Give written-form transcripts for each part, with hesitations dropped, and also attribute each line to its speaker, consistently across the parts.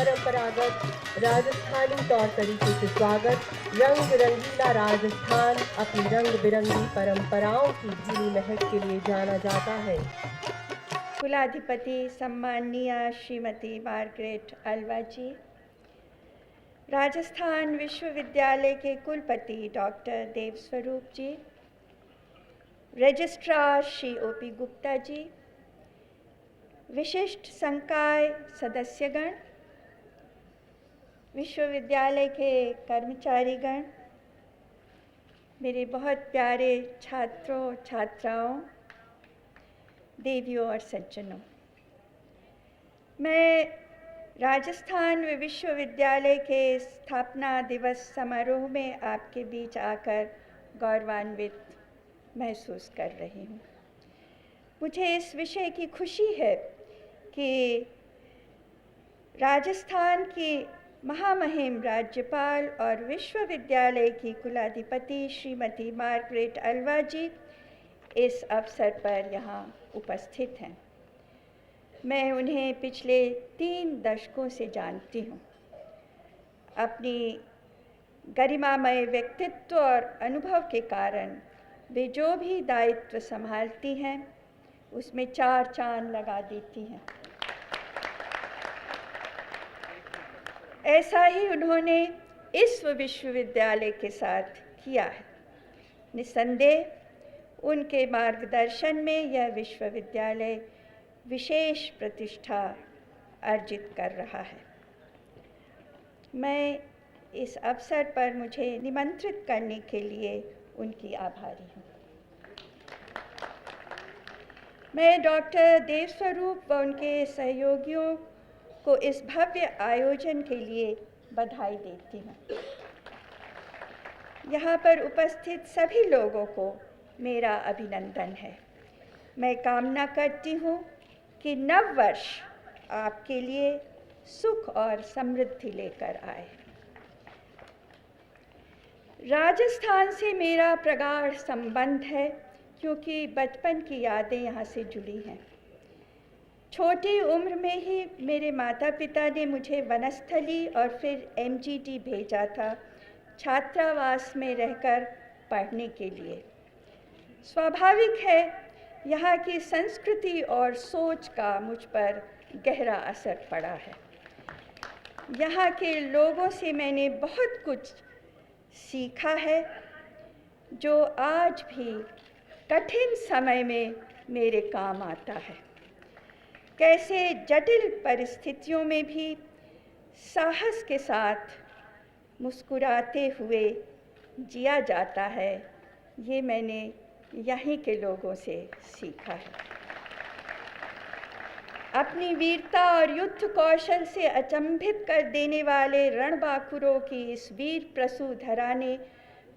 Speaker 1: परंपरागत राजस्थानी तौर तरीके से स्वागत। रंग बिरंगीला राजस्थान अपनी रंग बिरंगी परंपराओं की भूरी महक के लिए जाना जाता है।
Speaker 2: कुलाधिपति सम्माननीय श्रीमती मार्गरेट अल्वा जी, राजस्थान विश्वविद्यालय के कुलपति डॉक्टर देवस्वरूप जी, रजिस्ट्रार श्री ओपी गुप्ता जी, विशिष्ट संकाय सदस्यगण, विश्वविद्यालय के कर्मचारीगण, मेरे बहुत प्यारे छात्रों छात्राओं, देवियों और सज्जनों, मैं राजस्थान विश्वविद्यालय के स्थापना दिवस समारोह में आपके बीच आकर गौरवान्वित महसूस कर रही हूँ। मुझे इस विषय की खुशी है कि राजस्थान की महामहिम राज्यपाल और विश्वविद्यालय की कुलाधिपति श्रीमती मार्गरेट अल्वा जी इस अवसर पर यहाँ उपस्थित हैं। मैं उन्हें पिछले 3 दशकों से जानती हूँ। अपनी गरिमामय व्यक्तित्व और अनुभव के कारण वे जो भी दायित्व संभालती हैं उसमें 4 चांद लगा देती हैं। ऐसा ही उन्होंने इस विश्वविद्यालय के साथ किया है। निस्संदेह उनके मार्गदर्शन में यह विश्वविद्यालय विशेष प्रतिष्ठा अर्जित कर रहा है। मैं इस अवसर पर मुझे निमंत्रित करने के लिए उनकी आभारी हूँ। मैं डॉक्टर देवस्वरूप व उनके सहयोगियों को इस भव्य आयोजन के लिए बधाई देती हूँ। यहाँ पर उपस्थित सभी लोगों को मेरा अभिनंदन है। मैं कामना करती हूँ कि नव वर्ष आपके लिए सुख और समृद्धि लेकर आए। राजस्थान से मेरा प्रगाढ़ संबंध है क्योंकि बचपन की यादें यहाँ से जुड़ी हैं। छोटी उम्र में ही मेरे माता पिता ने मुझे वनस्थली और फिर एमजीटी भेजा था, छात्रावास में रहकर पढ़ने के लिए। स्वाभाविक है यहाँ की संस्कृति और सोच का मुझ पर गहरा असर पड़ा है। यहाँ के लोगों से मैंने बहुत कुछ सीखा है जो आज भी कठिन समय में मेरे काम आता है। कैसे जटिल परिस्थितियों में भी साहस के साथ मुस्कुराते हुए जिया जाता है, ये मैंने यहीं के लोगों से सीखा है। अपनी वीरता और युद्ध कौशल से अचंभित कर देने वाले रणबांकुरों की इस वीर प्रसू धरा ने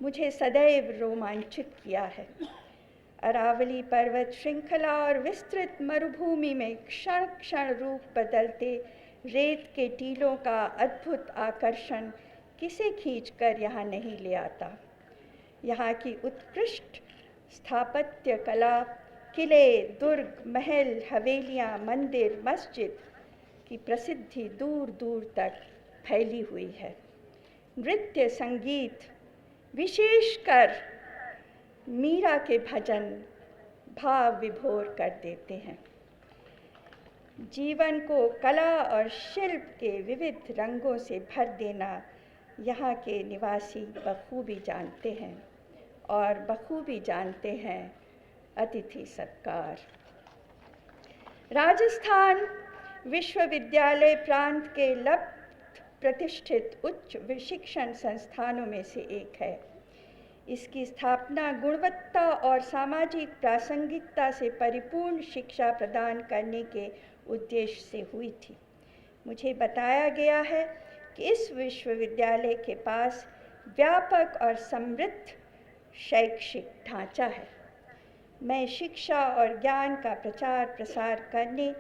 Speaker 2: मुझे सदैव रोमांचित किया है। अरावली पर्वत श्रृंखला और विस्तृत मरुभूमि में क्षण क्षण रूप बदलते रेत के टीलों का अद्भुत आकर्षण किसे खींचकर यहाँ नहीं ले आता। यहाँ की उत्कृष्ट स्थापत्य कला, किले, दुर्ग, महल, हवेलियाँ, मंदिर, मस्जिद की प्रसिद्धि दूर दूर तक फैली हुई है। नृत्य, संगीत, विशेषकर मीरा के भजन भाव विभोर कर देते हैं। जीवन को कला और शिल्प के विविध रंगों से भर देना यहाँ के निवासी बखूबी जानते हैं और बखूबी जानते हैं अतिथि सत्कार। राजस्थान विश्वविद्यालय प्रांत के लब्ध प्रतिष्ठित उच्च शिक्षण संस्थानों में से एक है। इसकी स्थापना गुणवत्ता और सामाजिक प्रासंगिकता से परिपूर्ण शिक्षा प्रदान करने के उद्देश्य से हुई थी। मुझे बताया गया है कि इस विश्वविद्यालय के पास व्यापक और समृद्ध शैक्षिक ढांचा है। मैं शिक्षा और ज्ञान का प्रचार प्रसार करने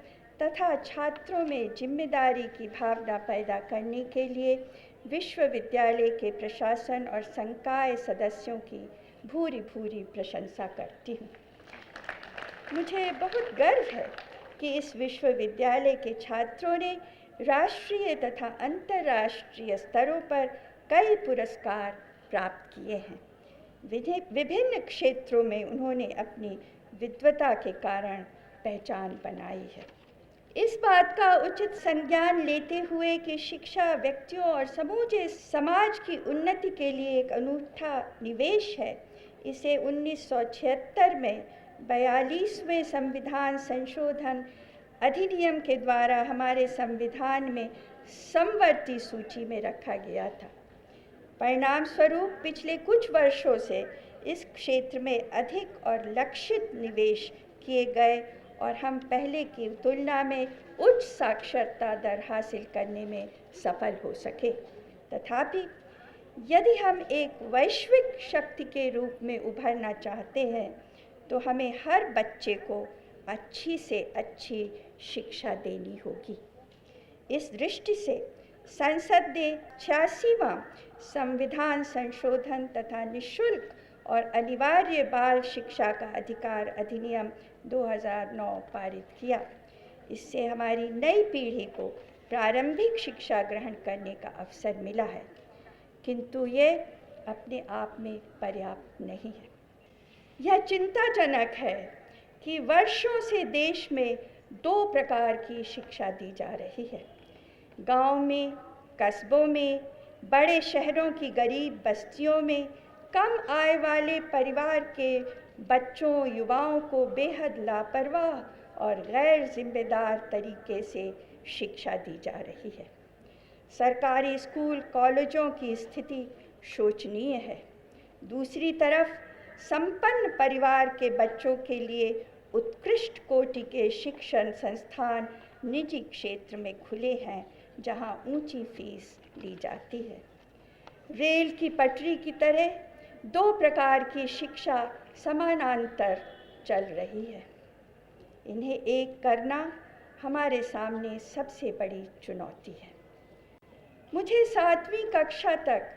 Speaker 2: तथा छात्रों में जिम्मेदारी की भावना पैदा करने के लिए विश्वविद्यालय के प्रशासन और संकाय सदस्यों की भूरी भूरी प्रशंसा करती हूँ। मुझे बहुत गर्व है कि इस विश्वविद्यालय के छात्रों ने राष्ट्रीय तथा अंतर्राष्ट्रीय स्तरों पर कई पुरस्कार प्राप्त किए हैं। विभिन्न क्षेत्रों में उन्होंने अपनी विद्वता के कारण पहचान बनाई है। इस बात का उचित संज्ञान लेते हुए कि शिक्षा व्यक्तियों और समूचे समाज की उन्नति के लिए एक अनूठा निवेश है, इसे 1976 में 42वें संविधान संशोधन अधिनियम के द्वारा हमारे संविधान में समवर्ती सूची में रखा गया था। परिणाम स्वरूप पिछले कुछ वर्षों से इस क्षेत्र में अधिक और लक्षित निवेश किए गए और हम पहले की तुलना में उच्च साक्षरता दर हासिल करने में सफल हो सके। तथापि यदि हम एक वैश्विक शक्ति के रूप में उभरना चाहते हैं तो हमें हर बच्चे को अच्छी से अच्छी शिक्षा देनी होगी। इस दृष्टि से संसद ने 86वां संविधान संशोधन तथा निःशुल्क और अनिवार्य बाल शिक्षा का अधिकार अधिनियम 2009 पारित किया। इससे हमारी नई पीढ़ी को प्रारंभिक शिक्षा ग्रहण करने का अवसर मिला है, किंतु ये अपने आप में पर्याप्त नहीं है। यह चिंताजनक है कि वर्षों से देश में 2 प्रकार की शिक्षा दी जा रही है। गांव में, कस्बों में, बड़े शहरों की गरीब बस्तियों में कम आय वाले परिवार के बच्चों, युवाओं को बेहद लापरवाह और गैर जिम्मेदार तरीके से शिक्षा दी जा रही है। सरकारी स्कूल, कॉलेजों की स्थिति शोचनीय है। दूसरी तरफ संपन्न परिवार के बच्चों के लिए उत्कृष्ट कोटि के शिक्षण संस्थान निजी क्षेत्र में खुले हैं, जहां ऊंची फीस ली जाती है। रेल की पटरी की तरह 2 प्रकार की शिक्षा समानांतर चल रही है। इन्हें एक करना हमारे सामने सबसे बड़ी चुनौती है। मुझे 7वीं कक्षा तक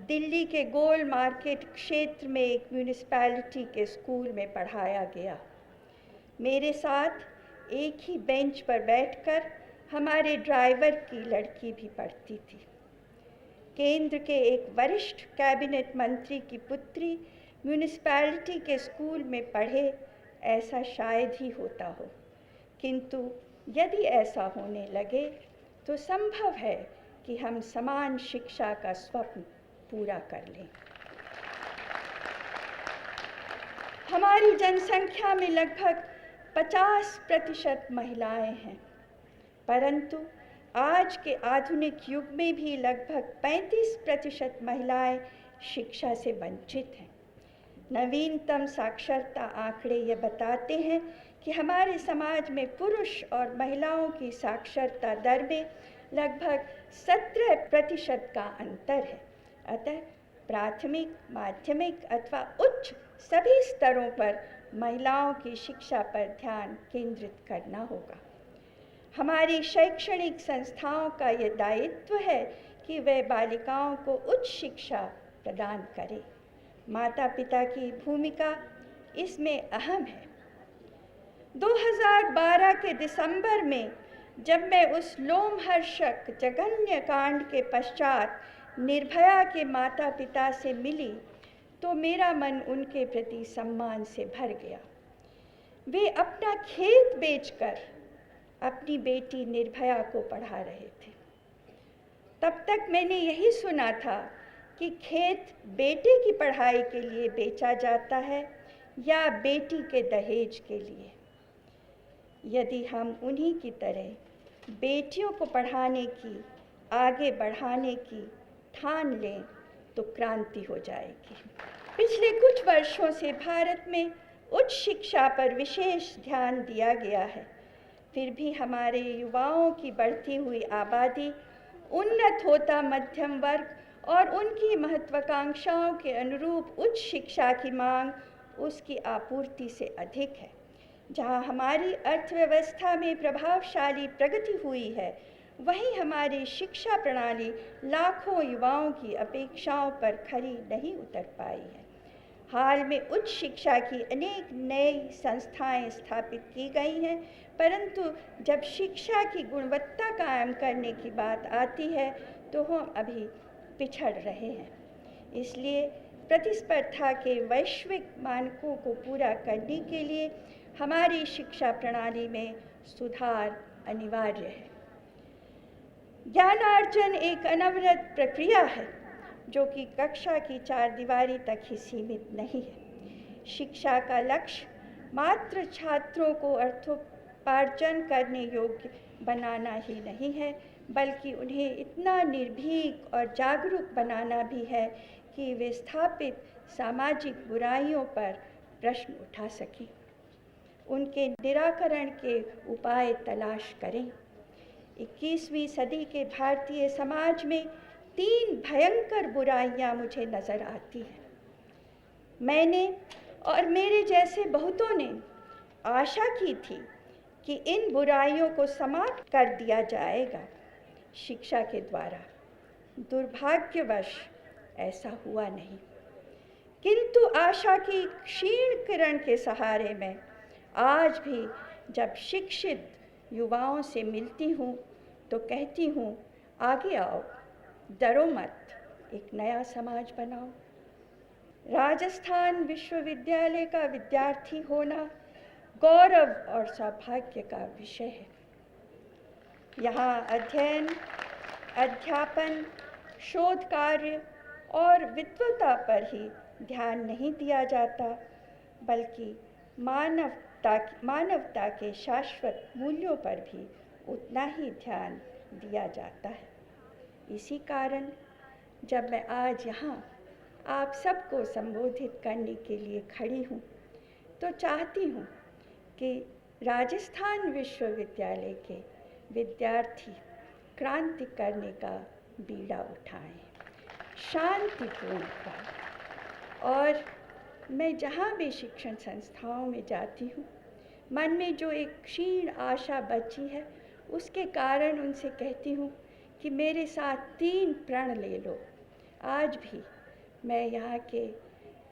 Speaker 2: दिल्ली के गोल मार्केट क्षेत्र में एक म्यूनिसिपैलिटी के स्कूल में पढ़ाया गया। मेरे साथ एक ही बेंच पर बैठकर हमारे ड्राइवर की लड़की भी पढ़ती थी। केंद्र के एक वरिष्ठ कैबिनेट मंत्री की पुत्री म्यूनिसिपैलिटी के स्कूल में पढ़े, ऐसा शायद ही होता हो, किंतु यदि ऐसा होने लगे तो संभव है कि हम समान शिक्षा का स्वप्न पूरा कर लें। हमारी जनसंख्या में लगभग 50% महिलाएं हैं, परंतु आज के आधुनिक युग में भी लगभग 35% महिलाएं शिक्षा से वंचित हैं। नवीनतम साक्षरता आंकड़े ये बताते हैं कि हमारे समाज में पुरुष और महिलाओं की साक्षरता दर में लगभग 17% का अंतर है। अतः प्राथमिक, माध्यमिक अथवा उच्च सभी स्तरों पर महिलाओं की शिक्षा पर ध्यान केंद्रित करना होगा। हमारी शैक्षणिक संस्थाओं का ये दायित्व है कि वे बालिकाओं को उच्च शिक्षा प्रदान करें। माता पिता की भूमिका इसमें अहम है। 2012 के दिसंबर में जब मैं उस लोमहर्षक जघन्य कांड के पश्चात निर्भया के माता पिता से मिली तो मेरा मन उनके प्रति सम्मान से भर गया। वे अपना खेत बेचकर अपनी बेटी निर्भया को पढ़ा रहे थे। तब तक मैंने यही सुना था कि खेत बेटे की पढ़ाई के लिए बेचा जाता है या बेटी के दहेज के लिए। यदि हम उन्हीं की तरह बेटियों को पढ़ाने की, आगे बढ़ाने की ठान लें तो क्रांति हो जाएगी। पिछले कुछ वर्षों से भारत में उच्च शिक्षा पर विशेष ध्यान दिया गया है। फिर भी हमारे युवाओं की बढ़ती हुई आबादी, उन्नत होता मध्यम वर्ग और उनकी महत्वाकांक्षाओं के अनुरूप उच्च शिक्षा की मांग उसकी आपूर्ति से अधिक है। जहां हमारी अर्थव्यवस्था में प्रभावशाली प्रगति हुई है, वहीं हमारी शिक्षा प्रणाली लाखों युवाओं की अपेक्षाओं पर खरी नहीं उतर पाई है। हाल में उच्च शिक्षा की अनेक नई संस्थाएं स्थापित की गई हैं, परंतु जब शिक्षा की गुणवत्ता कायम करने की बात आती है तो हम अभी पिछड़ रहे हैं। इसलिए प्रतिस्पर्धा के वैश्विक मानकों को पूरा करने के लिए हमारी शिक्षा प्रणाली में सुधार अनिवार्य है। ज्ञानार्जन एक अनवरत प्रक्रिया है जो कि कक्षा की चारदीवारी तक ही सीमित नहीं है। शिक्षा का लक्ष्य मात्र छात्रों को अर्थोपार्जन करने योग्य बनाना ही नहीं है, बल्कि उन्हें इतना निर्भीक और जागरूक बनाना भी है कि वे स्थापित सामाजिक बुराइयों पर प्रश्न उठा सकें, उनके निराकरण के उपाय तलाश करें। 21वीं सदी के भारतीय समाज में 3 भयंकर बुराइयां मुझे नज़र आती हैं। मैंने और मेरे जैसे बहुतों ने आशा की थी कि इन बुराइयों को समाप्त कर दिया जाएगा शिक्षा के द्वारा। दुर्भाग्यवश ऐसा हुआ नहीं, किंतु आशा की क्षीण किरण के सहारे में आज भी जब शिक्षित युवाओं से मिलती हूँ तो कहती हूँ, आगे आओ, डरो मत, एक नया समाज बनाओ। राजस्थान विश्वविद्यालय का विद्यार्थी होना गौरव और सौभाग्य का विषय है। यहाँ अध्ययन, अध्यापन, शोध कार्य और विद्वता पर ही ध्यान नहीं दिया जाता, बल्कि मानवता के शाश्वत मूल्यों पर भी उतना ही ध्यान दिया जाता है। इसी कारण जब मैं आज यहाँ आप सबको संबोधित करने के लिए खड़ी हूँ तो चाहती हूँ कि राजस्थान विश्वविद्यालय के विद्यार्थी क्रांति करने का बीड़ा उठाएं, शांतिपूर्ण। और मैं जहाँ भी शिक्षण संस्थाओं में जाती हूँ, मन में जो एक क्षीण आशा बची है, उसके कारण उनसे कहती हूँ कि मेरे साथ 3 प्रण ले लो। आज भी मैं यहाँ के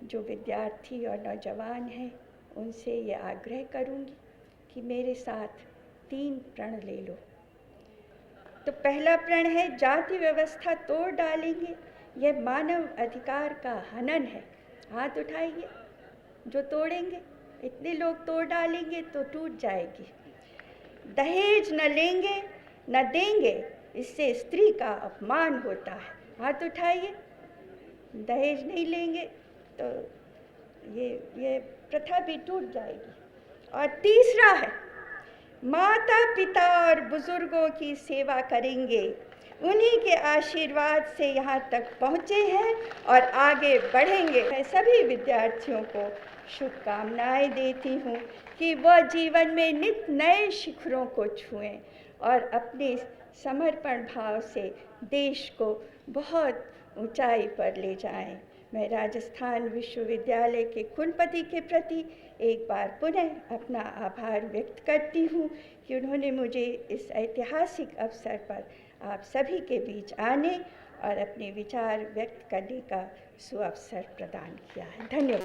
Speaker 2: जो विद्यार्थी और नौजवान हैं उनसे ये आग्रह करूँगी कि मेरे साथ 3 प्रण ले लो। तो पहला प्रण है, जाति व्यवस्था तोड़ डालेंगे। यह मानव अधिकार का हनन है। हाथ उठाइए जो तोड़ेंगे। इतने लोग तोड़ डालेंगे तो टूट जाएगी। दहेज न लेंगे न देंगे, इससे स्त्री का अपमान होता है। हाथ उठाइए। दहेज नहीं लेंगे तो ये प्रथा भी टूट जाएगी। और तीसरा है, माता पिता और बुजुर्गों की सेवा करेंगे। उन्हीं के आशीर्वाद से यहाँ तक पहुँचे हैं और आगे बढ़ेंगे। मैं सभी विद्यार्थियों को शुभकामनाएं देती हूँ कि वह जीवन में नित नए शिखरों को छुएं और अपने समर्पण भाव से देश को बहुत ऊंचाई पर ले जाएं। मैं राजस्थान विश्वविद्यालय के कुलपति के प्रति एक बार पुनः अपना आभार व्यक्त करती हूँ कि उन्होंने मुझे इस ऐतिहासिक अवसर पर आप सभी के बीच आने और अपने विचार व्यक्त करने का सुअवसर प्रदान किया है। धन्यवाद।